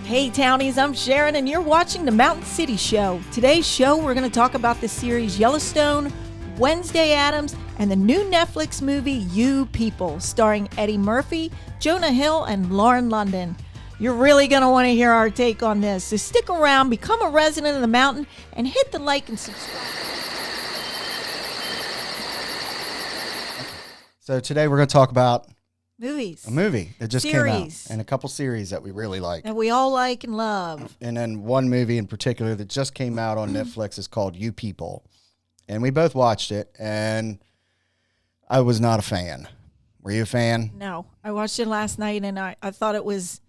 Hey Townies, I'm Sharon and you're watching the Mountain City Show. Today's show, we're going to talk about the series Yellowstone, Wednesday Addams, and the new Netflix movie You People, starring Eddie Murphy, Jonah Hill, and Lauren London. You're really going to want to hear our take on this, so stick around, become a resident of the mountain, and hit the like and subscribe. So today we're going to talk about Movies. a movie that just came out and a couple series that we really like. That we all like and love. And then one movie in particular that just came out on Netflix is called You People. And we both watched it, and I was not a fan. Were you a fan? No, I watched it last night, and I thought it was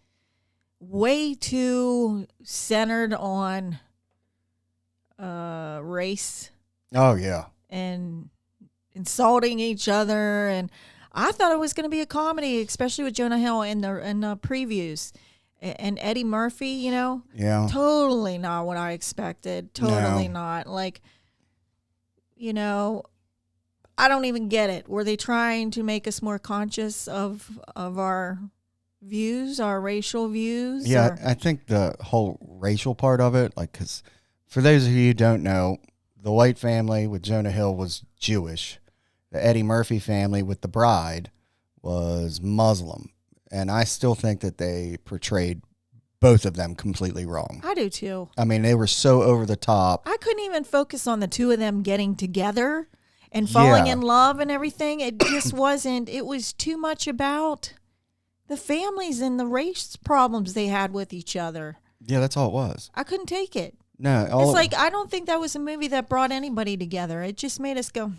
way too centered on race Oh, yeah. and insulting each other, and I thought it was going to be a comedy, especially with Jonah Hill in the previews. And Eddie Murphy, you know, Yeah. totally not what I expected. Totally No. not. Like, you know, I don't even get it. Were they trying to make us more conscious of our views, our racial views? Yeah, or? I think the whole racial part of it, like, because for those of you who don't know, the white family with Jonah Hill was Jewish. The Eddie Murphy family with the bride was Muslim. And I still think that they portrayed both of them completely wrong. I do too. I mean, they were so over the top. I couldn't even focus on the two of them getting together and falling Yeah. in love and everything. It just wasn't. It was too much about the families and the race problems they had with each other. Yeah, that's all it was. I couldn't take it. No, It's like, I don't think that was a movie that brought anybody together. It just made us go,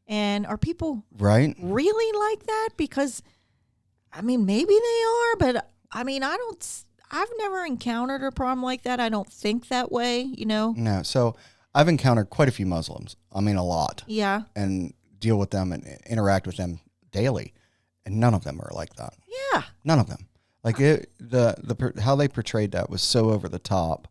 And are people right? really like that? Because, I mean, maybe they are, but I mean, I've never encountered a problem like that. I don't think that way, you know? No. So I've encountered quite a few Muslims. I mean, a lot. Yeah. And deal with them and interact with them daily. And none of them are like that. Yeah. None of them. Like how they portrayed that was so over the top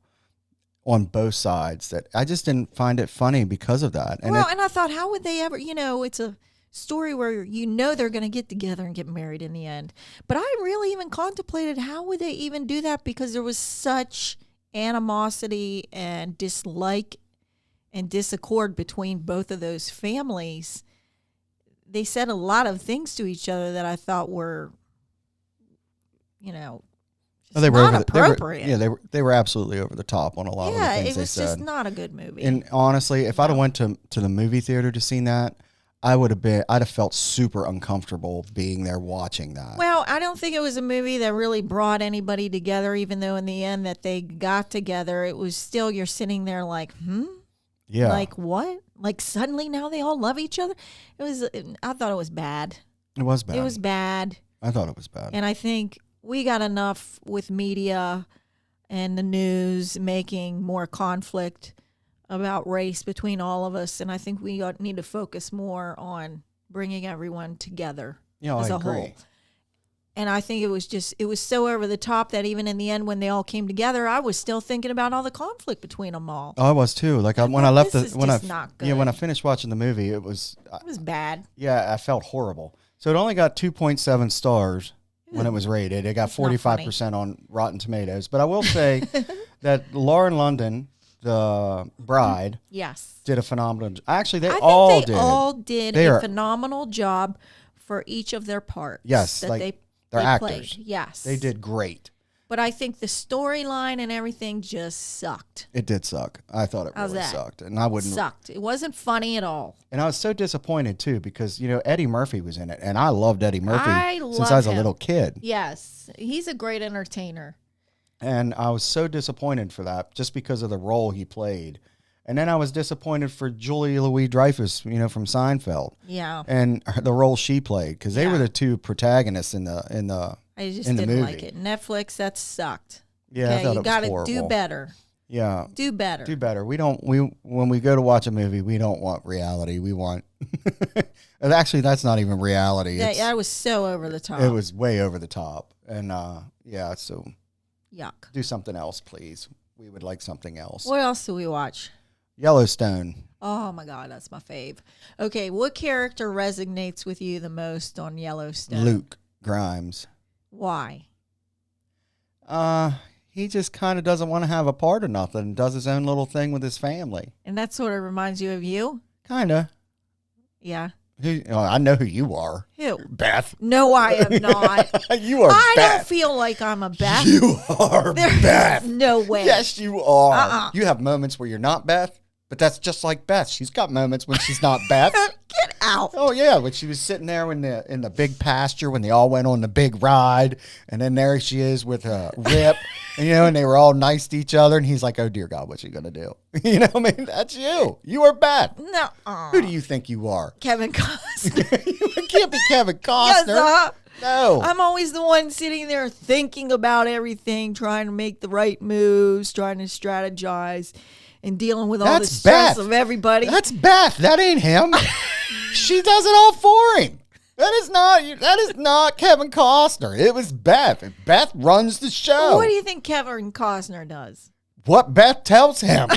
on both sides that I just didn't find it funny because of that. And And I thought, how would they ever, you know, it's a story where you know they're going to get together and get married in the end. But I really even contemplated how would they even do that, because there was such animosity and dislike and disaccord between both of those families. They said a lot of things to each other that I thought were, you know, they were not appropriate. they were absolutely over the top on a lot of the things it was they said. just not a good movie. And honestly, if I'd have went to the movie theater to see that, I'd have felt super uncomfortable being there watching that. Well, I don't think it was a movie that really brought anybody together, even though in the end that they got together, it was still, you're sitting there like, Yeah. Like what? Like suddenly now they all love each other? I thought it was bad. It was bad. It was bad. I thought it was bad. And I think we got enough with media and the news making more conflict about race between all of us. And I think we need to focus more on bringing everyone together as a whole. And I think it was so over the top that even in the end, when they all came together, I was still thinking about all the conflict between them all. Oh, I was too. Like when I finished watching the movie, it was bad. Yeah, I felt horrible. So it only got 2.7 stars when it was rated. It got 45% on Rotten Tomatoes. But I will say that Lauren London, the bride, yes, did a phenomenal job. Actually, they all did a phenomenal job for each of their parts. Yes, that they're actors. Played. Yes. They did great. But I think the storyline and everything just sucked. It did suck. I thought it really sucked. And I wouldn't. Sucked. It wasn't funny at all. And I was so disappointed, too, because, you know, Eddie Murphy was in it. And I loved Eddie Murphy since I was a little kid. Yes. He's a great entertainer. And I was so disappointed for that just because of the role he played. And then I was disappointed for Julia Louis-Dreyfus, you know, from Seinfeld. Yeah. And the role she played, because they were the two protagonists in the I just didn't like it. Netflix, that sucked. Yeah, okay, I thought you it was horrible. Do better. Yeah. Do better. Do better. When we go to watch a movie, we don't want reality. We want actually that's not even reality. That was so over the top. It was way over the top. And so yuck. Do something else, please. We would like something else. What else do we watch? Yellowstone. Oh my God, that's my fave. Okay, what character resonates with you the most on Yellowstone? Luke Grimes. Why? he just kind of doesn't want to have a part of nothing and does his own little thing with his family. And that sort of reminds you of you? Kind of. Yeah. I know who you are. Who? Beth. No, I am not. You are I Beth. don't feel like I'm a Beth. You are Beth. No way. Yes, you are. Uh-uh. You have moments where you're not Beth, but that's just like Beth. She's got moments when she's not Beth. Get out. Oh yeah, when she was sitting there in the big pasture when they all went on the big ride, and then there she is with Rip, and they were all nice to each other, and he's like, "Oh dear God, what's she gonna do?" That's you. You are Beth. No. Who do you think you are? Kevin Costner. You can't be Kevin Costner. Yes, no. I'm always the one sitting there thinking about everything, trying to make the right moves, trying to strategize, and dealing with all the stress of everybody. That's Beth. That ain't him. She does it all for him. That is not Kevin Costner. It was Beth. Beth runs the show. What do you think Kevin Costner does? What Beth tells him.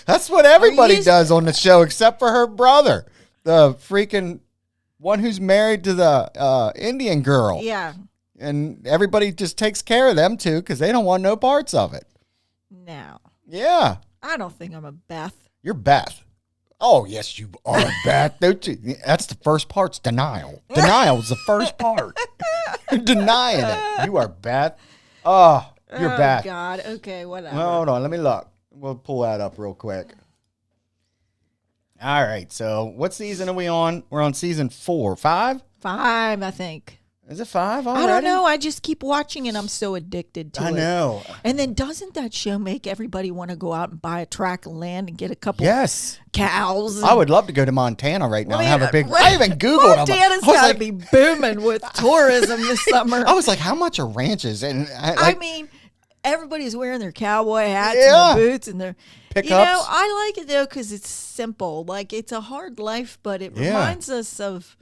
That's what everybody does on the show except for her brother, the freaking one who's married to the Indian girl. Yeah. And everybody just takes care of them too because they don't want no parts of it. No. Yeah. I don't think I'm a Beth. You're Beth. Oh, yes, you are Beth. Don't you? That's the first part's denial. Denial is the first part. You're denying it. You are Beth. Oh, you're Beth. Oh, God. Okay, whatever. Well, hold on. Let me look. We'll pull that up real quick. All right. So what season are we on? We're on season 4. 5? 5, I think. Is it 5 already? I don't know. I just keep watching and I'm so addicted to it. I know. And then doesn't that show make everybody want to go out and buy a tract of land and get a couple cows? I would love to go to Montana right now and have a big... Right, I even Googled them. Montana's got to be booming with tourism this summer. I was like, how much are ranches? And I mean, everybody's wearing their cowboy hats and their boots and their... Pickups. I like it though because it's simple. Like, it's a hard life, but it reminds us of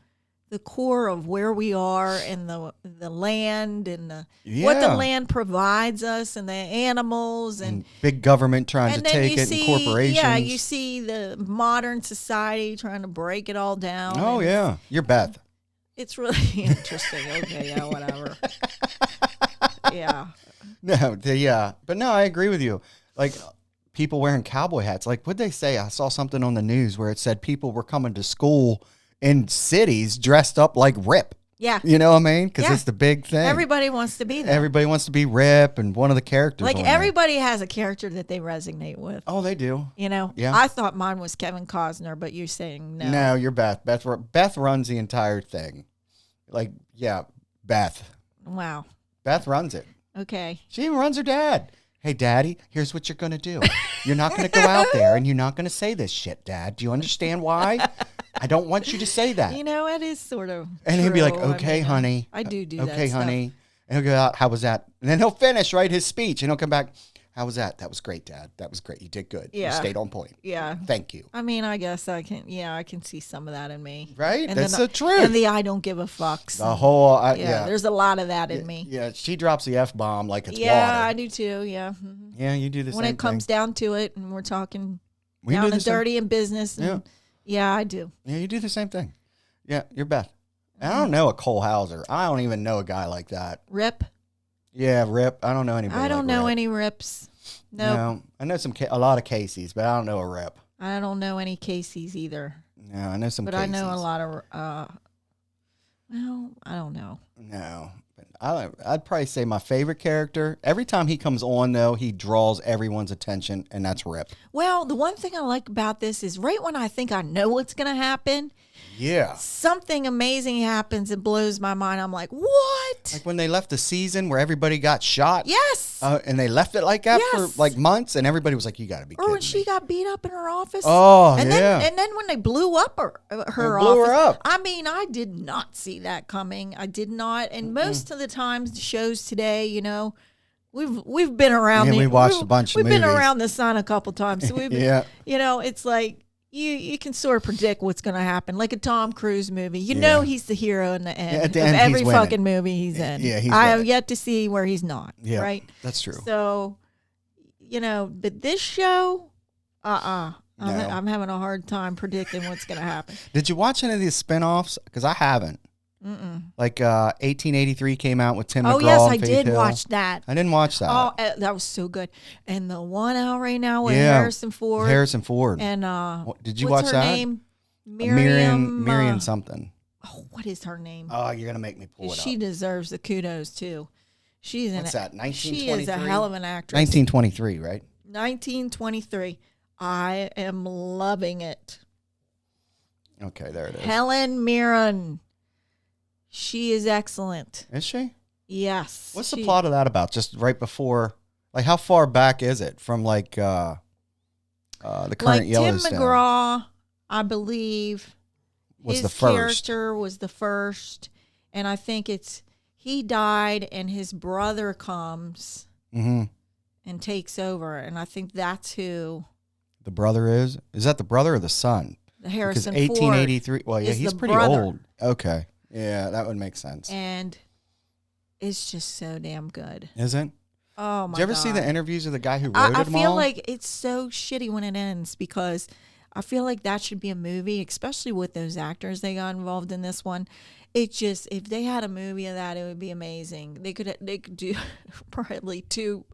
the core of where we are and the land and what the land provides us and the animals and big government trying to take it see, and corporations. Yeah, you see the modern society trying to break it all down. Oh, yeah. You're Beth. It's really interesting. Okay, yeah, whatever. Yeah. No, but no, I agree with you. Like, people wearing cowboy hats. Like, what'd they say? I saw something on the news where it said people were coming to school in cities dressed up like Rip. Yeah. You know what I mean? Because it's the big thing. Everybody wants to be there. Everybody wants to be Rip and one of the characters. Like, everybody has a character that they resonate with. Oh, they do. Yeah. I thought mine was Kevin Costner, but you're saying no. No, you're Beth. Beth runs the entire thing. Like, yeah, Beth. Wow. Beth runs it. Okay. She even runs her dad. Hey, Daddy, here's what you're going to do. You're not going to go out there and you're not going to say this shit, Dad. Do you understand why? I don't want you to say that. It is sort of And true. he'll be like, okay, honey. I do that Okay, stuff. honey. And he'll go out, how was that? And then he'll finish, his speech. And he'll come back, how was that? That was great, Dad. That was great. You did good. Yeah. You stayed on point. Yeah. Thank you. I mean, I guess I can see some of that in me. Right? And That's then the truth. And the I don't give a fucks. The whole, there's a lot of that in me. Yeah, she drops the F-bomb like it's water. Yeah, I do too, yeah. Mhm. Yeah, you do the same thing. When it comes down to it and we're talking We down do the and same- dirty in business. And yeah, I do. Yeah, you do the same thing. Yeah, you're Beth. I don't know a Cole Hauser. I don't even know a guy like that. Rip? Yeah, Rip. I don't know anybody. I don't like know Rip. any Rips. Nope. No, I know a lot of Casey's, but I don't know a Rip. I don't know any Casey's either. No, I know some. But Casey's. I know a lot of. Well, I don't know. No, but I'd probably say my favorite character. Every time he comes on, though, he draws everyone's attention, and that's Rip. Well, the one thing I like about this is right when I think I know what's going to happen, something amazing happens and blows my mind. I'm like, what? Like when they left the season where everybody got shot. Yes. And they left it like that for like months, and everybody was like, "You got to be kidding Or when me." she got beat up in her office. Oh, and yeah. Then, and then when they blew up her blew office. her up. I mean, I did not see that coming. I did not. And most of the times, the shows today, we've been around. We watched a bunch of We've been movies. around the sun a couple times. So we've been, it's like you can sort of predict what's going to happen. Like a Tom Cruise movie, he's the hero in the end at the of end, every he's winning. fucking movie he's in. Yeah, he's I have winning. yet to see where he's not. Yeah, right. That's true. So, but this show, No. I'm having a hard time predicting what's going to happen. Did you watch any of these spinoffs? Because I haven't. Like 1883 came out with Tim McGraw. Oh yes, and I Faith did Hill. watch that. I didn't watch that. Oh, that was so good. And the one out right now with Yeah, Harrison Ford. Harrison Ford. And Did you what's watch her that? name? Miriam something. Oh, what is her name? Oh, you're gonna make me pull it She up. deserves the kudos too. She's What's that? She is a hell of an actress. 1923, right? 1923. I am loving it. Okay, there it is. Helen Mirren. She is excellent. Is she? Yes. What's the plot of that about? Just right before, like, how far back is it from like the current like Yellowstone? Tim McGraw, I believe, was his the first. character was the first, and I think he died, and his brother comes and takes over, and I think that's who the brother is. Is that the brother or the son? the Harrison Because Ford 1883. Well, yeah, is he's the pretty brother. old. Okay, yeah, that would make sense. And it's just so damn good. Isn't? Oh my! Did you ever God. see the interviews of the guy who wrote I it? feel like it's so shitty when it ends because I feel like that should be a movie, especially with those actors they got involved in this one. It just if they had a movie of that, it would be amazing. They could do probably two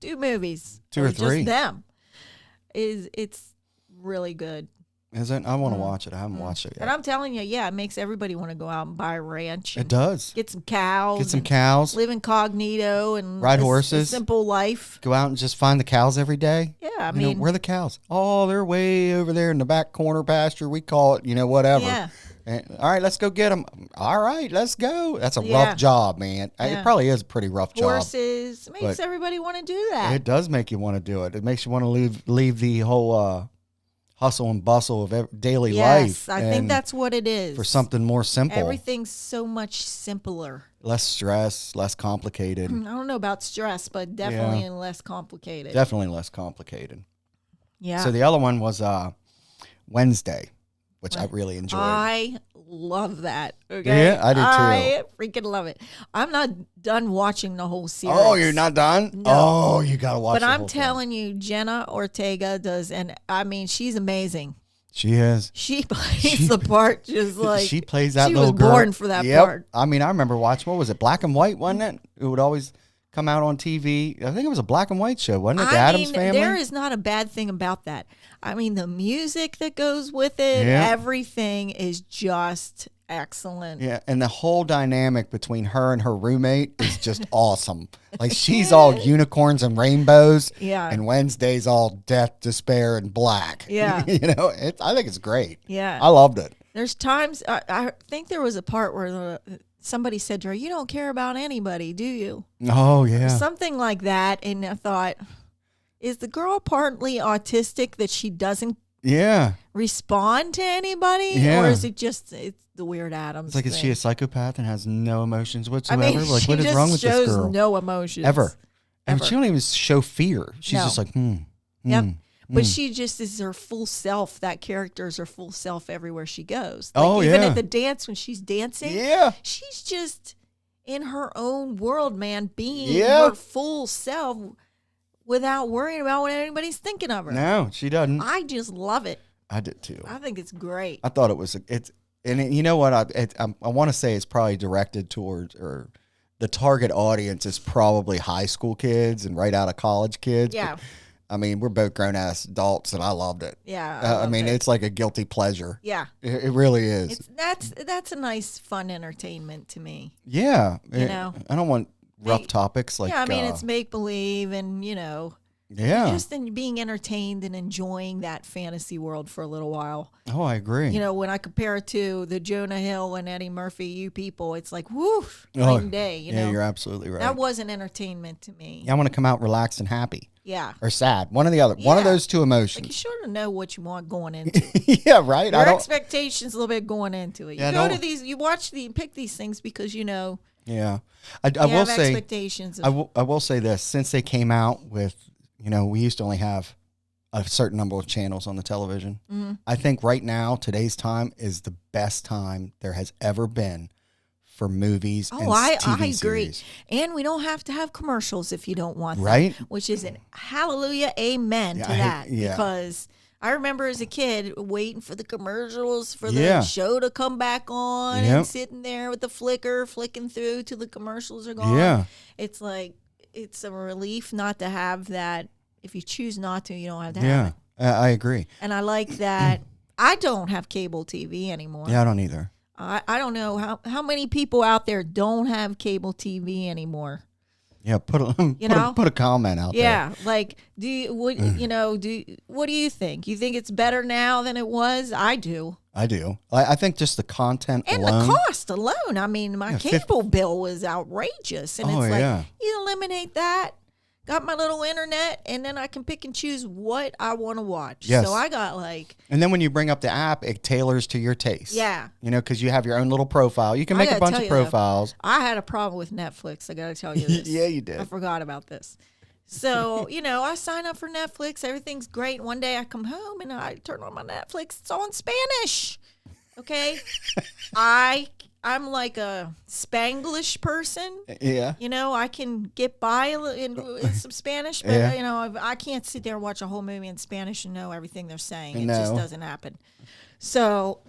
movies, 2 or 3. just them. It's really good. Isn't? I want to watch it. I haven't watched it yet. And I'm telling you, yeah, it makes everybody want to go out and buy a ranch. It And does. get some cows. Get some and cows. Live incognito and Ride a horses. simple life. Go out and just find the cows every day. Yeah, I You know, mean, where are the cows? Oh, they're way over there in the back corner pasture. We call it, whatever. yeah. And, all right, let's go get them. All right, let's go. That's a Yeah. rough job, man. Yeah. It probably is a pretty rough job. Horses. It makes but everybody want to do that. It does make you want to do it. It makes you want to leave the whole hustle and bustle of daily life. Yes, I think that's what it is. for something more simple. Everything's so much simpler. Less stress, less complicated. I don't know about stress, but definitely less complicated. Definitely less complicated. Yeah. So the other one was Wednesday, which I really enjoyed. I love that. Okay. Yeah, I do too. I freaking love it. I'm not done watching the whole series. Oh, you're not done? No. Oh, you got to watch But the I'm whole thing. telling you, Jenna Ortega does, and I mean, she's amazing. She is. She plays the part just like she plays that she little was girl. born for that Yep. part. I mean, I remember watching, what was it, Black and White, wasn't it? It would always come out on TV. I think it was a black and white show, wasn't it? The Addams Family? There is not a bad thing about that. I mean, the music that goes with it, Yeah. everything is just excellent. Yeah, and the whole dynamic between her and her roommate is just awesome. Like, she's all unicorns and rainbows. Yeah. And Wednesday's all death, despair, and black. Yeah. I think it's great. Yeah. I loved it. There's times, I think there was a part where somebody said to her, "You don't care about anybody, do you?" Oh, yeah. Something like that. And I thought, is the girl partly autistic that she doesn't Yeah. respond to anybody? Yeah. Or is it just, it's the Weird Adams It's like, is thing? she a psychopath and has no emotions I whatsoever? mean, Like, she what is just wrong with shows this girl? no emotions. Ever. And Ever. she don't even show fear. She's No. just like, Yep. But she just is her full self. That character is her full self everywhere she goes. Like Oh, even yeah. at the dance when she's dancing, Yeah. she's just in her own world, man, being Yeah. her full self without worrying about what anybody's thinking of her. No, she doesn't. I just love it. I did too. I think it's great. I thought it was, you know what? I want to say it's probably directed towards, or the target audience is probably high school kids and right out of college kids. Yeah. But, I mean, we're both grown ass adults, and I loved it. Yeah. I loved mean, it. it's like a guilty pleasure. Yeah. It really is. That's a nice, fun entertainment to me. Yeah. You know? I don't want rough topics like. Yeah, I mean, it's make believe and, yeah. just in being entertained and enjoying that fantasy world for a little while. Oh, I agree. When I compare it to the Jonah Hill and Eddie Murphy, you people, it's like, woof, Oh, night and day. yeah, you're absolutely right. That wasn't entertainment to me. Yeah, I want to come out relaxed and happy. Yeah. Or sad. One or the other. One of Yeah. those two Like, you emotions. sort of know what you want going into it. Yeah, right. Your I don't. expectations a little bit going into it. Yeah, You go no. to these, you watch pick these things because Yeah, I you will have say. expectations. I will say this: since they came out with, we used to only have a certain number of channels on the television. Mm-hmm. I think right now, today's time is the best time there has ever been for movies. and I TV agree. series. And we don't have to have commercials if you don't want them. Right? Which is an hallelujah, amen to Yeah, that. yeah. Because, I remember as a kid waiting for the commercials for Yeah. the show to come back on Yep. and sitting there with the flicker flicking through till the commercials are gone. Yeah. It's like it's a relief not to have that. If you choose not to, you don't have to have Yeah. it. I agree. And I like that. I don't have cable TV anymore. Yeah, I don't either. I don't know how many people out there don't have cable TV anymore. Yeah, put a comment out there. Yeah, like do you what what do you think? You think it's better now than it was? I do. I do. I think just the content And alone. the cost alone. I mean, my cable bill was outrageous, and it's like you eliminate that. Got my little internet, and then I can pick and choose what I want to watch. Yes. So I got like. And then when you bring up the app, it tailors to your taste. Yeah. You know, because you have your own little profile. You can make a bunch of profiles. I had a problem with Netflix. I got to tell you this. Yeah, you did. I forgot about this. So, I sign up for Netflix. Everything's great. One day I come home and I turn on my Netflix. It's all in Spanish. Okay. I'm like a Spanglish person. Yeah. I can get by in some Spanish, but I can't sit there and watch a whole movie in Spanish and know everything they're saying. It just doesn't happen. So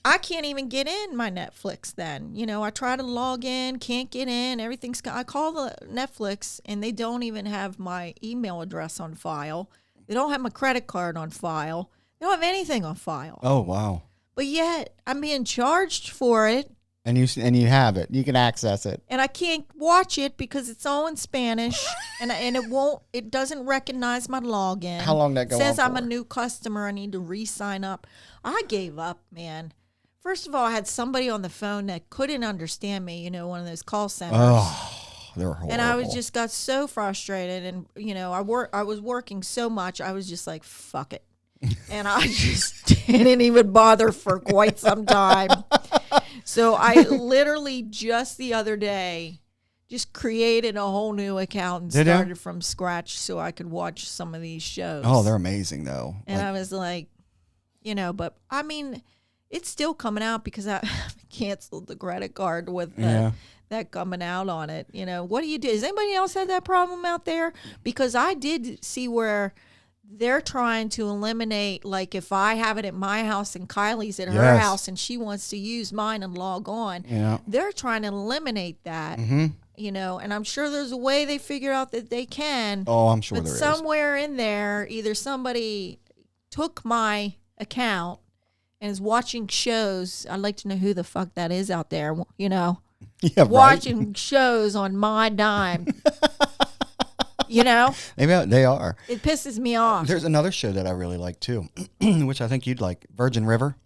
I can't even get in my Netflix then. I try to log in, can't get in. I call the Netflix and they don't even have my email address on file. They don't have my credit card on file. They don't have anything on file. Oh, wow. But yet I'm being charged for it. And you have it. You can access it. And I can't watch it because it's all in Spanish and it doesn't recognize my login. How long that go on Says I'm for? a new customer. I need to re-sign up. I gave up, man. First of all, I had somebody on the phone that couldn't understand me, one of those call centers. Oh, they're horrible. And I just got so frustrated and I was working so much. I was just like, fuck it. And I just didn't even bother for quite some time. So I literally just the other day just created a whole new account and started from scratch so I could watch some of these shows. Oh, they're amazing though. And I was like, but I mean, it's still coming out because I canceled the credit card with that coming out on it. What do you do? Does anybody else have that problem out there? Because I did see where they're trying to eliminate, like if I have it at my house and Kylie's at her house and she wants to use mine and log on, they're trying to eliminate that, and I'm sure there's a way they figure out that they can. Oh, I'm sure but there is. Somewhere in there, either somebody took my account and is watching shows. I'd like to know who the fuck that is out there, Yeah, watching shows on my dime. Maybe they are. It pisses me off. There's another show that I really like too, which I think you'd like, Virgin River.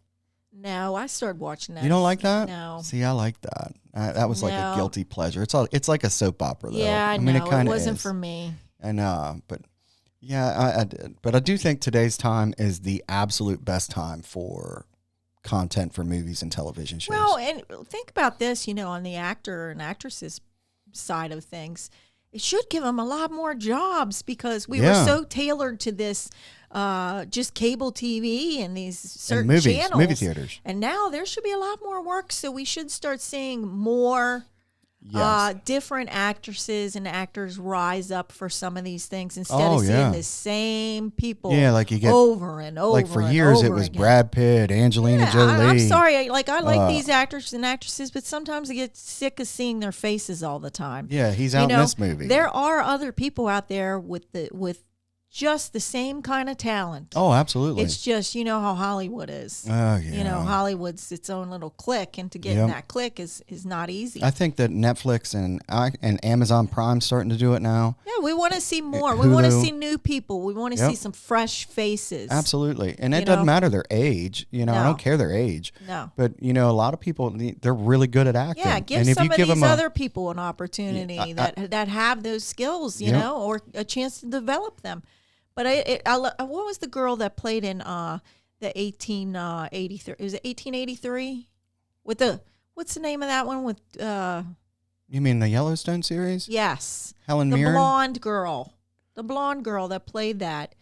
No, I started watching that. You don't like that? No. See, I like that. That was like a guilty pleasure. It's like a soap opera though. Yeah, I mean, know. it kind of wasn't is. for me. And but yeah, I did. But I do think today's time is the absolute best time for content for movies and television shows. Well, and think about this, on the actor and actresses side of things. It should give them a lot more jobs because we were so tailored to this just cable TV and these certain channels. Movie theaters. And now there should be a lot more work, so we should start seeing more different actresses and actors rise up for some of these things instead of seeing the same people like you get over and over. Like for years it was again. Brad Pitt, Angelina Jolie. I'm sorry. I like these actors and actresses, but sometimes I get sick of seeing their faces all the time. Yeah, he's out in this movie. There are other people out there with just the same kind of talent. Oh, absolutely. It's just, how Hollywood is. Oh, yeah. Hollywood's its own little clique, and to get in that clique is not easy. I think that Netflix and Amazon Prime starting to do it now. Yeah, we want to see more. Hulu. We want to see new people. We want to see some fresh faces. Absolutely. And it doesn't matter their age. I don't care their age. No. But, a lot of people, they're really good at acting. Yeah, give some of these other people an opportunity that have those skills, or a chance to develop them. But what was the girl that played in the 1883? Was it 1883? With what's the name of that one with? You mean the Yellowstone series? Yes, Helen Mirren. The blonde girl that played that.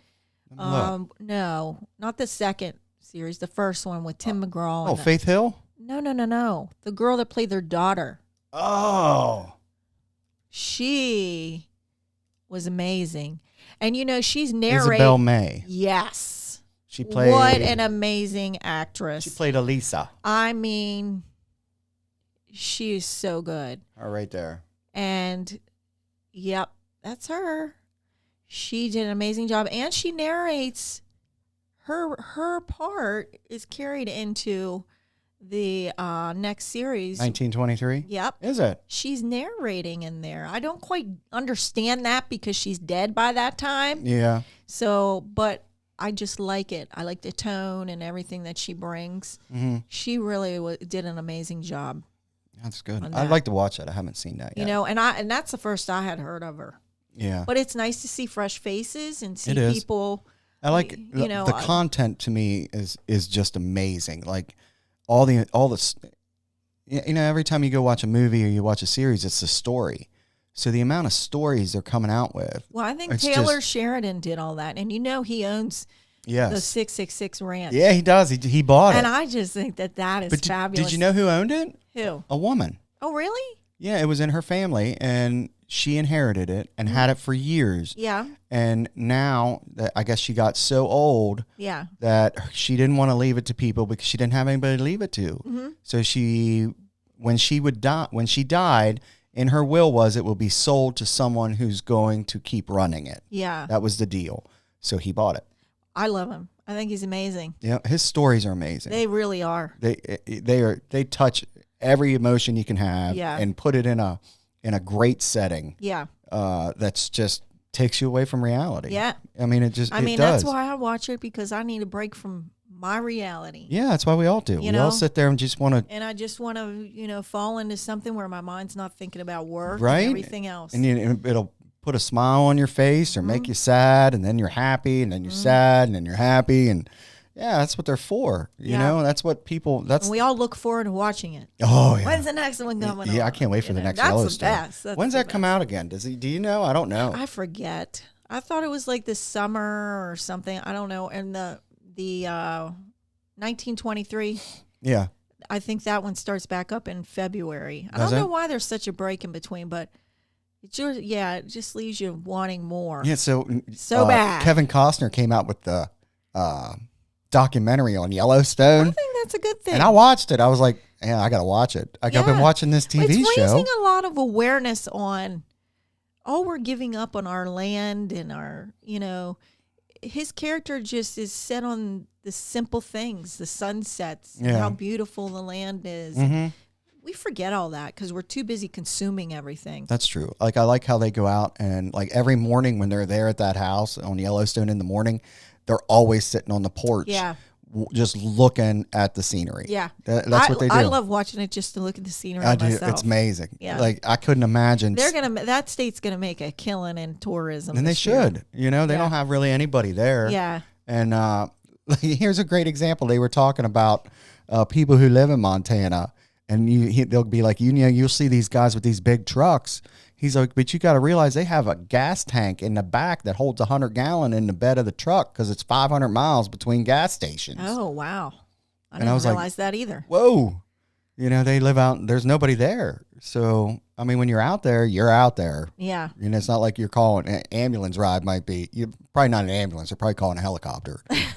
No, not the second series. The first one with Tim McGraw. Oh, Faith Hill. No. The girl that played their daughter. Oh. She was amazing. And she's Isabel narrating. May. Yes. She played. What an amazing actress. She played Elisa. I mean, she is so good. Oh, right there. And yep, that's her. She did an amazing job, and she narrates. Her part is carried into the next series. 1923? Yep. Is it? She's narrating in there. I don't quite understand that because she's dead by that time. Yeah. So, but I just like it. I like the tone and everything that she brings. Mm-hmm. She really did an amazing job. That's good. On I'd that. like to watch that. I haven't seen that yet. And that's the first I had heard of her. Yeah. But it's nice to see fresh faces and see It is. people. I like the content to me is just amazing. Like all the every time you go watch a movie or you watch a series, it's a story. So the amount of stories they're coming out with. Well, I think Taylor Sheridan did all that, and he owns the 666 Ranch. Yeah, he does. He bought it, and I just think that is fabulous. Did you know who owned it? Who? A woman. Oh, really? Yeah, it was in her family, and she inherited it and had it for years. Yeah. And now that I guess she got so old that she didn't want to leave it to people because she didn't have anybody to leave it to. Mm-hmm. So when she died, in her will was it will be sold to someone who's going to keep running it. Yeah. That was the deal. So he bought it. I love him. I think he's amazing. Yeah, his stories are amazing. They really are. They touch every emotion you can have and put it in a great setting. Yeah. That's just takes you away from reality. Yeah. I mean, it does. That's why I watch it, because I need a break from my reality. Yeah, that's why we all do. We all sit there and just want to. And I just want to, fall into something where my mind's not thinking about work and everything else. And it'll put a smile on your face or make you sad, and then you're happy, and then you're sad, and then you're happy, and yeah, that's what they're for. You know, that's what people. And we all look forward to watching it. Oh yeah. When's the next one coming? Yeah, I can't wait for the next Yellowstone. That's the best. When's that come out again? Do you know? I don't know. I forget. I thought it was like this summer or something. I don't know. And the 1923. Yeah. I think that one starts back up in February. I don't know why there's such a break in between, but it just leaves you wanting more. Yeah. So bad. Kevin Costner came out with the documentary on Yellowstone. I think that's a good thing. And I watched it. I was like, yeah, I got to watch it. I've been watching this TV it's show. It's raising a lot of awareness on, we're giving up on our land and our, his character just is set on the simple things, the sunsets, and how beautiful the land is. Mm-hmm. We forget all that because we're too busy consuming everything. That's true. Like, I like how they go out and like every morning when they're there at that house on Yellowstone in the morning, they're always sitting on the porch. Yeah. Just looking at the scenery. Yeah. That's what they do. I love watching it just to look at the scenery myself. It's amazing. Yeah. Like, I couldn't imagine. That state's going to make a killing in tourism. And they should. They don't have really anybody there. Yeah. And here's a great example. They were talking about people who live in Montana. And they'll be like, you'll see these guys with these big trucks. He's like, but you got to realize they have a gas tank in the back that holds 100-gallon in the bed of the truck because it's 500 miles between gas stations. Oh, wow. I didn't realize that either. Whoa. They live out, there's nobody there. So, I mean, when you're out there, you're out there. Yeah. It's not like you're calling an ambulance ride might be, you're probably not an ambulance. You're probably calling a helicopter. God,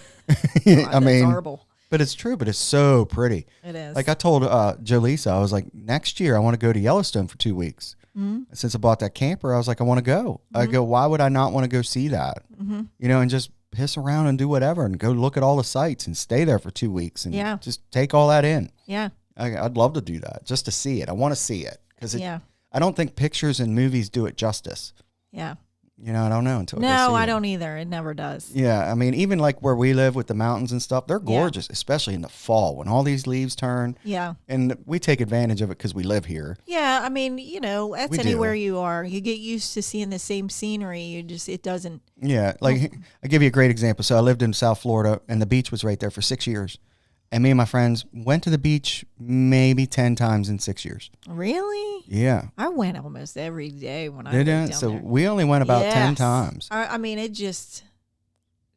that's horrible. But it's true, but it's so pretty. It is. Like I told Jolisa, I was like, next year I want to go to Yellowstone for 2 weeks. Mm-hmm. Since I bought that camper, I was like, I want to go. Mm-hmm. I go, why would I not want to go see that? Mm-hmm. And just piss around and do whatever and go look at all the sites and stay there for 2 weeks and just take all that in. Yeah. I'd love to do that just to see it. I want to see it because I don't think pictures and movies do it justice. Yeah. I don't know until I don't either. It never does. Yeah, I mean, even like where we live with the mountains and stuff, they're gorgeous, especially in the fall when all these leaves turn. Yeah. And we take advantage of it because we live here. Yeah, I mean, that's anywhere you are. You get used to seeing the same scenery. It doesn't. Yeah, like I give you a great example. So I lived in South Florida, and the beach was right there for 6 years. And me and my friends went to the beach maybe 10 times in 6 years. Really? Yeah. I went almost every day when I lived down So there. we only went about 10 times. I mean, it just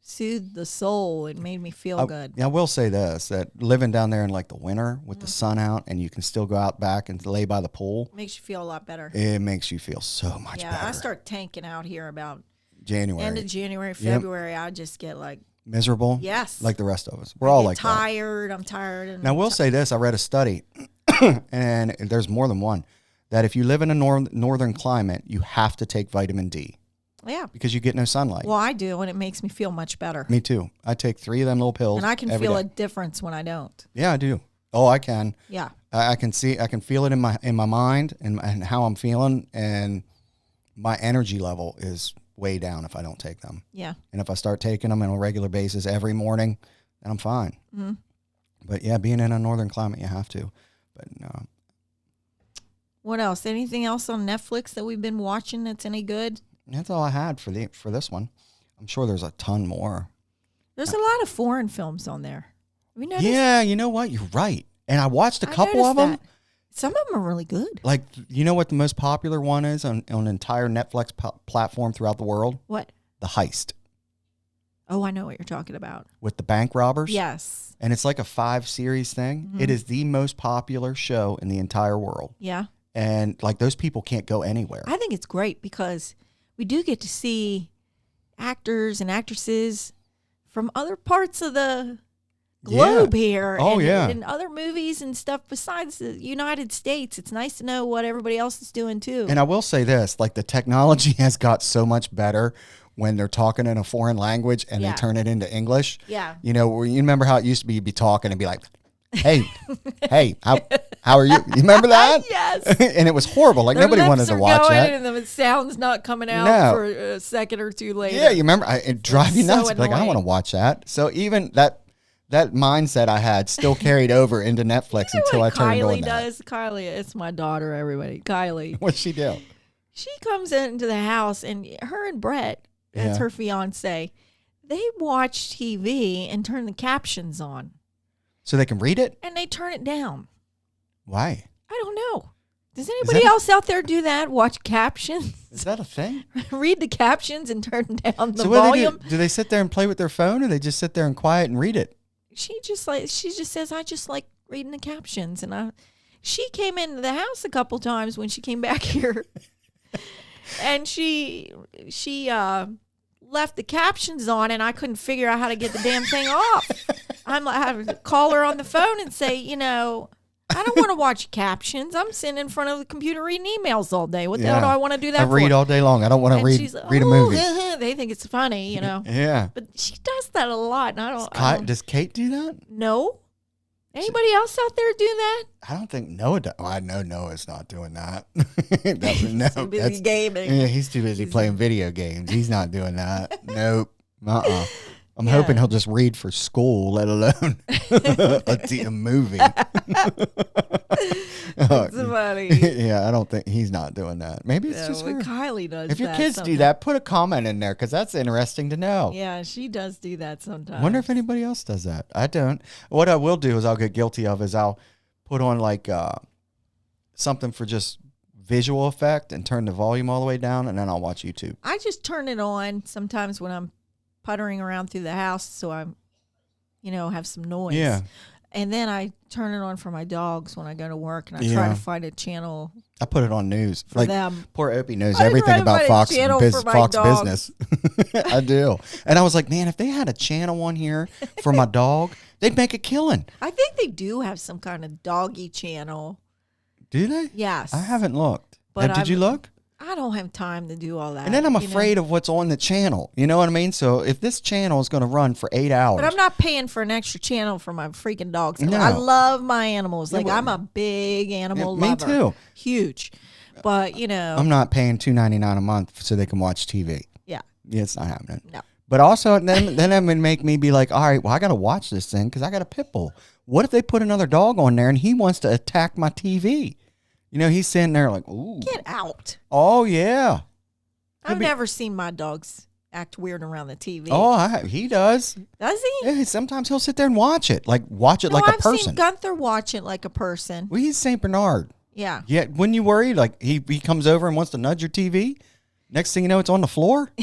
soothed the soul. It made me feel good. I will say this, that living down there in like the winter with the sun out and you can still go out back and lay by the pool. Makes you feel a lot better. It makes you feel so much better. Yeah, I start tanking out here about January. end of January, February. I just get like miserable. Yes. Like the rest of us. We're all like tired. I'm tired. And now, we'll say this. I read a study, and there's more than one, that if you live in a northern climate, you have to take vitamin D. Yeah. Because you get no sunlight. Well, I do, and it makes me feel much better. Me too. I take 3 of them little pills. And I can every feel day. a difference when I don't. Yeah, I do. Oh, I can. Yeah. I can feel it in my mind and how I'm feeling, and my energy level is way down if I don't take them. Yeah. And if I start taking them on a regular basis every morning, then I'm fine. Mm-hmm. But yeah, being in a northern climate, you have to. But no. What else? Anything else on Netflix that we've been watching that's any good? That's all I had for this one. I'm sure there's a ton more. There's a lot of foreign films on there. Have you noticed? Yeah, you know what? You're right. And I watched a couple of them. That. Some of them are really good. Like, you know what the most popular one is on an entire Netflix platform throughout the world? What? The Heist. Oh, I know what you're talking about. With the bank robbers? Yes. And it's like a 5-series thing. Mm-hmm. It is the most popular show in the entire world. Yeah. And like those people can't go anywhere. I think it's great because we do get to see actors and actresses from other parts of the globe here. Oh, and, yeah. And other movies and stuff besides the United States. It's nice to know what everybody else is doing too. And I will say this, like the technology has got so much better when they're talking in a foreign language and they turn it into English. Yeah. You know, you remember how it used to be you'd be talking and be like, hey, how are you? You remember that? Yes. And it was horrible. Like Their nobody lips wanted to are watch going that. And the sound's not coming out for a second or two later. Yeah, you remember? It drive you nuts. So Like, I don't want to watch that. So even that mindset I had still carried over into Netflix until I turned on that. Kylie does. Kylie, it's my daughter, everybody. Kylie. What'd she do? She comes into the house, and her and Brett, that's her fiance, they watch TV and turn the captions on. So they can read it? And they turn it down. Why? I don't know. Does anybody else out there do that? Watch captions? Is that a thing? Read the captions and turn down the so volume? Do they sit there and play with their phone, or they just sit there and quiet and read it? She just says, I just like reading the captions. And she came into the house a couple times when she came back here. And she left the captions on, and I couldn't figure out how to get the damn thing off. I had to call her on the phone and say, I don't want to watch captions. I'm sitting in front of the computer reading emails all day. What the hell do I want to do that for? I read all day long. I don't want to read a movie. They think it's funny, Yeah. But she does that a lot, and I don't. Does Kate do that? No. Anybody else out there do that? I don't think Noah does. Well, I know Noah's not doing that. He's too busy gaming. Yeah, he's too busy playing video games. He's not doing that. Nope. I'm hoping he'll just read for school, let alone a movie. That's funny. Yeah, I don't think he's not doing that. Maybe it's just her. Kylie does. If your kids do that, put a comment in there because that's interesting to know. Yeah, she does do that sometimes. Wonder if anybody else does that. I don't. What I will do is I'll get guilty of is I'll put on like something for just visual effect and turn the volume all the way down, and then I'll watch YouTube. I just turn it on sometimes when I'm puttering around through the house, so I'm, have some noise. Yeah. And then I turn it on for my dogs when I go to work, and I try to find a channel. I put it on news. For them. Poor Opie knows everything about Fox business. I do. And I was like, man, if they had a channel on here for my dog, they'd make a killing. I think they do have some kind of doggy channel. Do they? Yes. I haven't looked. But did you look? I don't have time to do all that. And then I'm afraid of what's on the channel. You know what I mean? So if this channel is going to run for 8 hours. But I'm not paying for an extra channel for my freaking dogs. No. I love my animals. Like, I'm a big animal lover. Me too. Huge. But, I'm not paying $2.99 a month so they can watch TV. Yeah. Yeah, it's not happening. No. But also, then that would make me be like, all right, well, I got to watch this thing because I got a pit bull. What if they put another dog on there and he wants to attack my TV? He's sitting there like, ooh. Get out. Oh, yeah. I've never seen my dogs act weird around the TV. Oh, he does. Does he? Yeah, sometimes he'll sit there and watch it like a person. I've seen Gunther watch it like a person. Well, he's St. Bernard. Yeah. Yeah, when you worry, like he comes over and wants to nudge your TV, next thing you know, it's on the floor.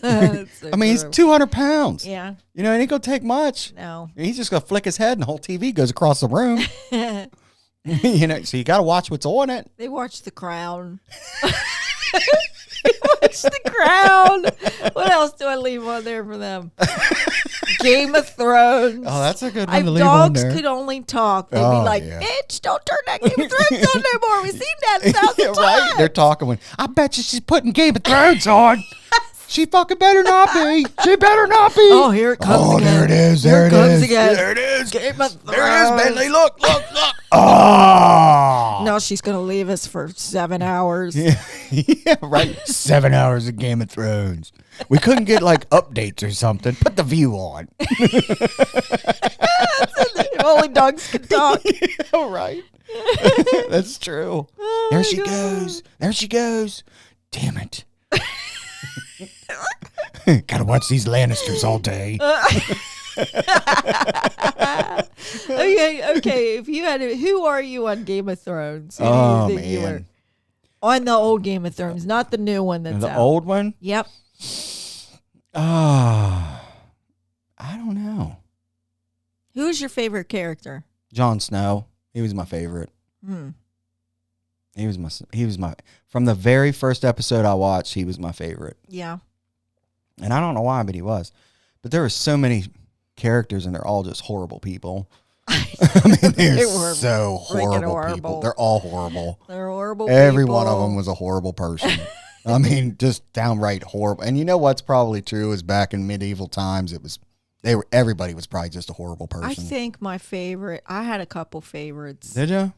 That's so I mean, he's true. 200 pounds. Yeah. You know, it ain't going to take much. No. He's just going to flick his head and the whole TV goes across the room. You know, so you got to watch what's on it. They watch The Crown. They watch The Crown. What else do I leave on there for them? Game of Thrones. Oh, that's a good one If to leave on dogs there. could only talk, they'd be Oh, like, yeah. bitch, don't turn that Game of Thrones on no more. We've seen that 1,000 Yeah, right? times. They're talking when, I bet you she's putting Game of Thrones on. She fucking better not be. She better not be. Oh, here it comes Oh, again. there it is. Here There it it comes is. again. There it is. Game of Thrones. There it is, Bentley. Look. Oh. No, she's going to leave us for 7 hours. Yeah, yeah, right. 7 hours of Game of Thrones. We couldn't get like updates or something. Put the view on. Only dogs can talk. Yeah, right. That's true. Oh, There my she God. goes. There she goes. Damn it. Gotta watch these Lannisters all day. Okay. If you had, who are you on Game of Thrones? Who do you Oh, think you were? man. On the old Game of Thrones, not the new one that's The out. old one? Yep. I don't know. Who's your favorite character? Jon Snow. He was my favorite. He was my from the very first episode I watched, he was my favorite. Yeah. And I don't know why, but he was. But there were so many characters and they're all just horrible people. I mean, they're They were so freaking horrible horrible. people. They're all horrible. They're horrible Every people. one of them was a horrible person. I mean, just downright horrible. And you know what's probably true is back in medieval times, everybody was probably just a horrible person. I think my favorite, I had a couple favorites. Did you?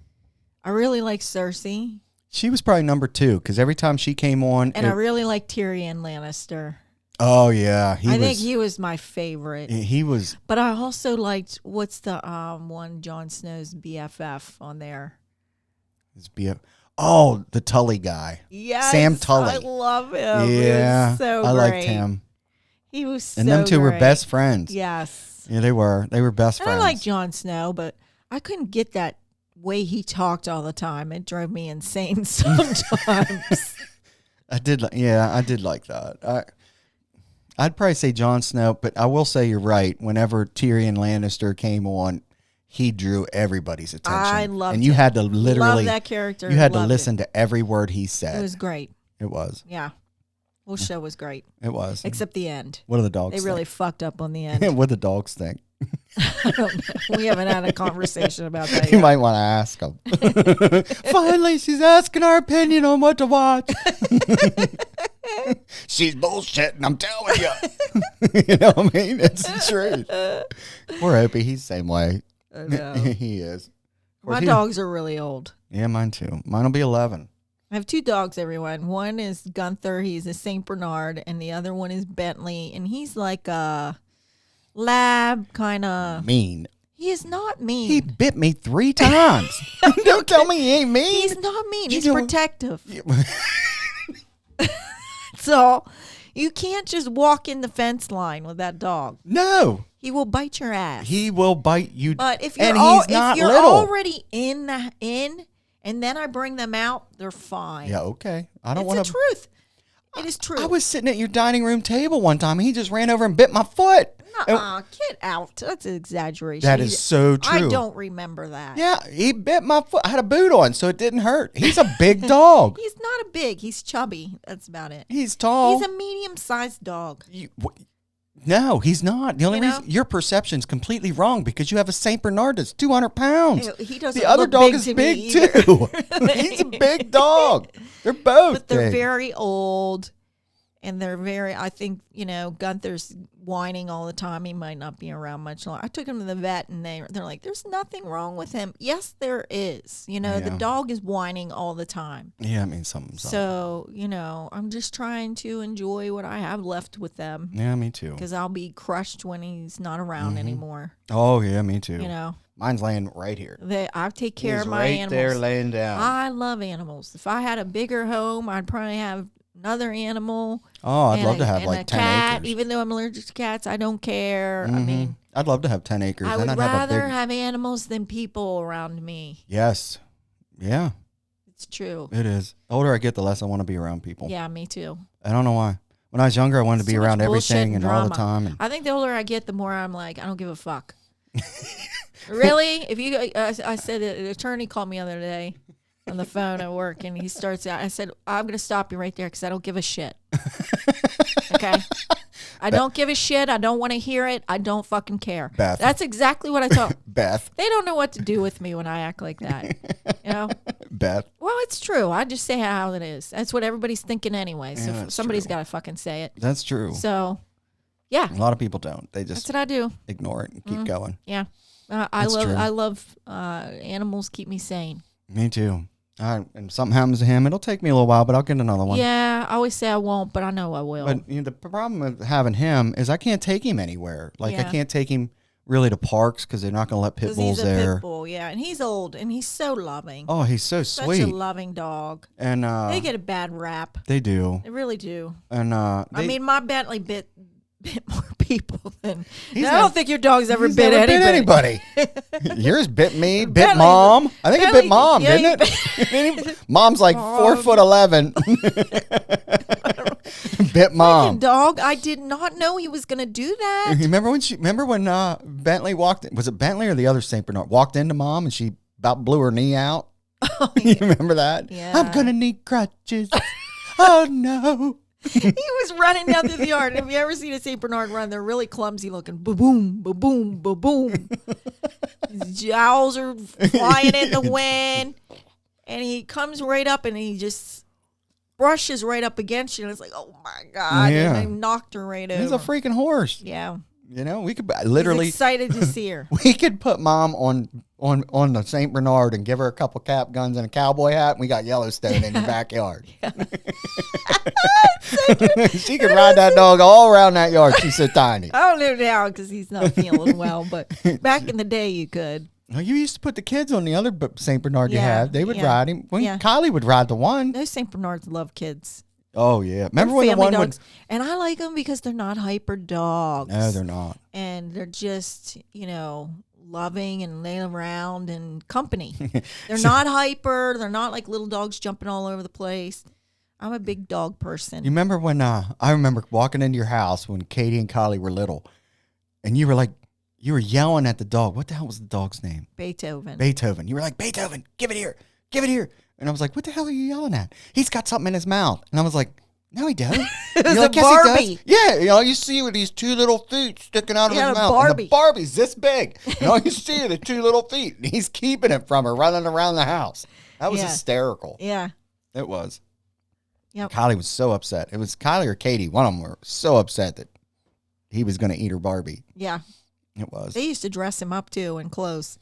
I really like Cersei, She was probably number 2 because every time she came on, and I really like Tyrion Lannister. oh yeah, I think he was my favorite. he was. But I also liked, what's the one, Jon Snow's BFF on there? Oh, the Tully guy. Yes, Sam Tully. I love him. Yeah, He was so I liked great. him. He was so And them two were great. best friends. Yes. Yeah, they were. They were best And friends. I like Jon Snow, but I couldn't get that way he talked all the time. It drove me insane sometimes. I did like that. I'd probably say Jon Snow, but I will say you're right. Whenever Tyrion Lannister came on, he drew everybody's attention. I loved and you it. had to literally Love that character. you had to Loved listen to every word he said. It was great. It was. Yeah. Whole show was great. It was. Except the end. What do the dogs They really fucked up on the think? end. What do the dogs think? I don't know. We haven't had a conversation about that You yet. might want to ask them. Finally, she's asking our opinion on what to watch. She's bullshitting, I'm telling you. You know what I mean? It's the truth. Poor Opie, he's the same way. I know. He is. Of course, My he- dogs are really old. Yeah, mine too. Mine will be 11. I have 2 dogs, everyone. One is Gunther. He's a St. Bernard. And the other one is Bentley. And he's like a lab kind of. Mean. He is not mean. He bit me 3 times. Don't tell me he ain't mean. He's not mean. You He's know- protective. So you can't just walk in the fence line with that dog. No, He will bite your ass. he will bite you. But if and you're, he's not if you're little. already in, and then I bring them out, they're fine. Yeah, okay. I don't It's want the to. truth. It is true. I was sitting at your dining room table one time, and he just ran over and bit my foot. Nuh-uh, get out. That's an exaggeration. That is so true. I don't remember that. Yeah, he bit my foot. I had a boot on, so it didn't hurt. He's a big dog. He's not a big. He's chubby. That's about it. He's tall. He's a medium-sized dog. No, he's not. The only You know? reason your perception's completely wrong because you have a Saint Bernard that's 200 pounds. He doesn't. The other look dog big is to big me either. too. He's a big dog. They're both. But they're big. very old, and they're very. I think Gunther's whining all the time. He might not be around much longer. I took him to the vet, and they're like, "There's nothing wrong with him." Yes, there is. The Yeah. dog is whining all the time. Yeah, I mean something. So I'm just trying to enjoy what I have left with them Yeah, me too. because I'll be crushed when he's not around anymore. Oh yeah, me too. You know, Mine's laying right here. I take care He's of my right animals. there laying down. I love animals. If I had a bigger home, I'd probably have another animal. Oh, I'd and love to a- have and like a 10 cat. acres. Even though I'm allergic to cats, I don't care. I Mhm. mean, I'd love to have 10 acres. I Then would I'd have a rather big. have animals than people around me. Yes. Yeah, It's true. it is. The older I get, the less I want to be around people. Yeah, me too. I don't know why. When I was younger, I wanted to be So much around bullshit everything and all the drama. time. And I think the older I get, the more I'm like, I don't give a fuck. Really? If you, I said that the attorney called me the other day on the phone at work, and he starts out. I said, I'm going to stop you right there because I don't give a shit. Okay. I don't give a shit. I don't want to hear it. I don't fucking care. Beth. That's exactly what I told. Beth. They don't know what to do with me when I act like that. You know? Beth. Well, it's true. I just say how it is. That's what everybody's thinking anyway. So Yeah, that's somebody's true. got to fucking say it. That's true. So, yeah, A lot of people don't. They that's just what I do. ignore it and keep going. Yeah, That's true. I love animals. Keep me sane. Me too. And something happens to him, it'll take me a little while, but I'll get another one. Yeah, I always say I won't, but I know I will. But the problem with having him is I can't take him anywhere. Like I Yeah. can't take him really to parks because they're not going to let pit 'Cause bulls he's a there. pit bull, yeah, and he's old and he's so loving. Oh, he's so Such sweet. a loving dog. And They get a bad rap. they do. They really do. And I mean, my Bentley bit more people than. I not- don't think your dog's ever he's bit never anybody. Yours bit me, bit Bentley- mom. I think it Bentley- bit mom, yeah, didn't it? Mom's like 4'11". Bit Freaking mom. dog! I did not know he was gonna do that. Remember when Bentley walked? Was it Bentley or the other Saint Bernard walked into mom and she about blew her knee out? You remember that? Yeah. I'm gonna need crutches. Oh no! He was running down through the yard. Have you ever seen a Saint Bernard run? They're really clumsy looking. Ba boom, ba boom, ba boom. His jowls are flying in the wind, and he comes right up and he just brushes right up against you. And it's like, oh my god! Yeah. And I knocked her right over. He's a freaking horse. Yeah, You know, we could he's literally excited to see her. we could put mom on the Saint Bernard and give her a couple cap guns and a cowboy hat, and we got Yellowstone in the backyard. She could ride that dog all around that yard. She's so tiny. I don't know now because he's not feeling well, but back in the day you could. Well, you used to put the kids on the other Saint Bernard you Yeah, had. They would yeah, ride him. When yeah. Kylie would ride the one. Those Saint Bernards love kids. Oh yeah, remember They're when the family one dogs, and I like them because they're not hyper dogs. No, they're not. And they're just, loving and laying around and company. They're not hyper. They're not like little dogs jumping all over the place. I'm a big dog person. You remember when I remember walking into your house when Katie and Kylie were little, and you were yelling at the dog. What the hell was the dog's name? Beethoven. Beethoven. You were like, Beethoven, give it here. Give it here. And I was like, what the hell are you yelling at? He's got something in his mouth. And I was like, no, he doesn't. It was You're like, a "Yes, he does." Barbie. Yeah, you see with these two little feet sticking out of Yeah, his a mouth. And the Barbie. Barbie's this big. And all you see are the two little feet. And he's keeping it from her running around the house. That was Yeah. hysterical. Yeah. It was. Yep. Kylie was so upset. It was Kylie or Katie. One of them were so upset that he was going to eat her Barbie. Yeah. It was. They used to dress him up too in clothes.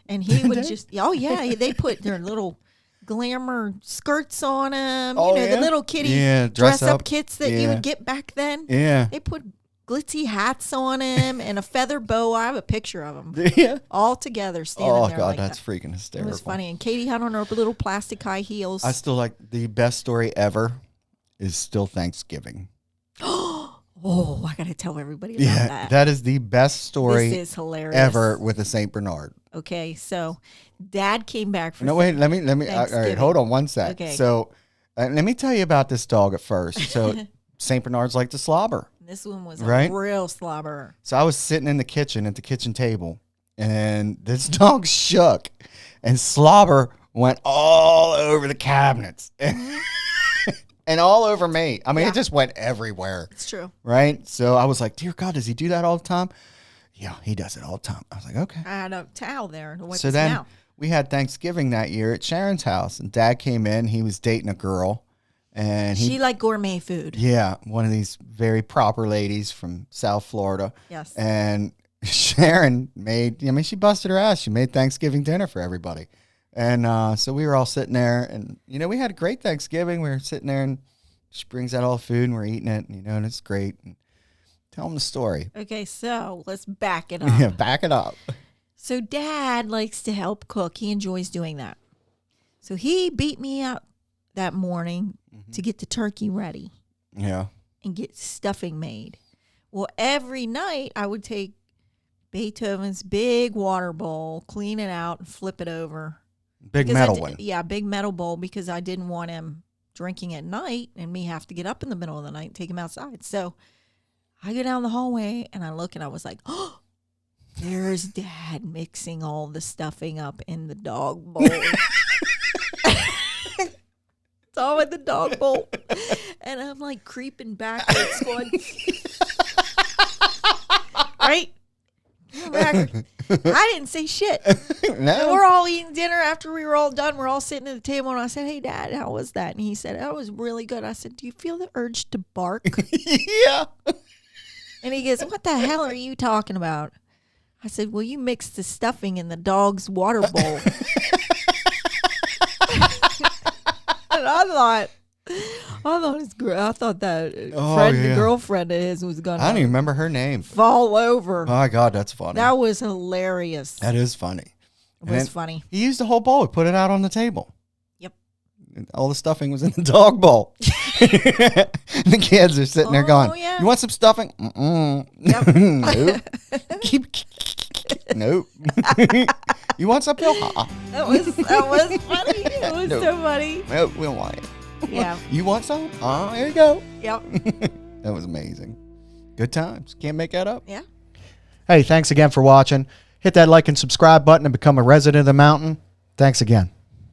And he would just, oh yeah, they put their little glamour skirts on him. Oh, the yeah? little kitty Yeah, dress up up. kits that you Yeah. would get back then. Yeah. They put glitzy hats on him and a feather bow. I have a picture of them Yeah. all together standing Oh, there God, like that's that. freaking It hysterical. was funny. And Katie had on her little plastic high heels. I still like the best story ever is still Thanksgiving. Oh, I got to tell everybody about Yeah, that. that is the best story This is hilarious. ever with a Saint Bernard. Okay, so Dad came back from No, wait, let me. All right, Thanksgiving. hold on one sec. Okay. So, let me tell you about this dog at first. So, Saint Bernards like to slobber. This one was Right? a real slobber. So I was sitting in the kitchen at the kitchen table, and this dog shook, and slobber went all over the cabinets, and all over me. I mean, Yeah. it just went everywhere. It's true. Right? So I was like, dear God, does he do that all the time? Yeah, he does it all the time. I was like, okay. I had a towel there to wipe So his then mouth. we had Thanksgiving that year at Sharon's house, and Dad came in. He was dating a girl, and She liked gourmet food. yeah, one of these very proper ladies from South Florida. Yes. And Sharon she busted her ass. She made Thanksgiving dinner for everybody. And so we were all sitting there, and, we had a great Thanksgiving. We were sitting there, and she brings out all the food, and we're eating it, and it's great. And tell them the story. Okay, so let's back it up. Yeah, back it up. So Dad likes to help cook. He enjoys doing that. So he beat me up that morning to get the turkey ready Yeah. and get stuffing made. Well, every night I would take Beethoven's big water bowl, clean it out, and flip it over. Big Because metal one. Yeah, big metal bowl because I didn't want him drinking at night and me have to get up in the middle of the night and take him outside. So I go down the hallway and I look and I was like, oh, there's Dad mixing all the stuffing up in the dog bowl. It's all in the dog bowl. And I'm like creeping backwards going, right? I didn't say shit. No. And we're all eating dinner. After we were all done, we're all sitting at the table, and I said, hey, Dad, how was that? And he said, oh, it was really good. I said, do you feel the urge to bark? Yeah. And he goes, what the hell are you talking about? I said, well, you mixed the stuffing in the dog's water bowl. And I thought that the girlfriend of his was going I don't to even remember her name. fall over. Oh, my God, that's funny. That was hilarious. That is funny. It was funny. He used the whole bowl. He put it out on the table. Yep. And all the stuffing was in the dog bowl. The kids are sitting there going, yeah. you want some stuffing? Mm-mm. Yep. Nope. Nope. You want some milk? That was funny. It was Nope. so funny. Nope, we don't want it. Yeah. You want some? Here you go. Yep. That was amazing. Good times. Can't make that up. Yeah. Hey, thanks again for watching. Hit that like and subscribe button and become a resident of the mountain. Thanks again.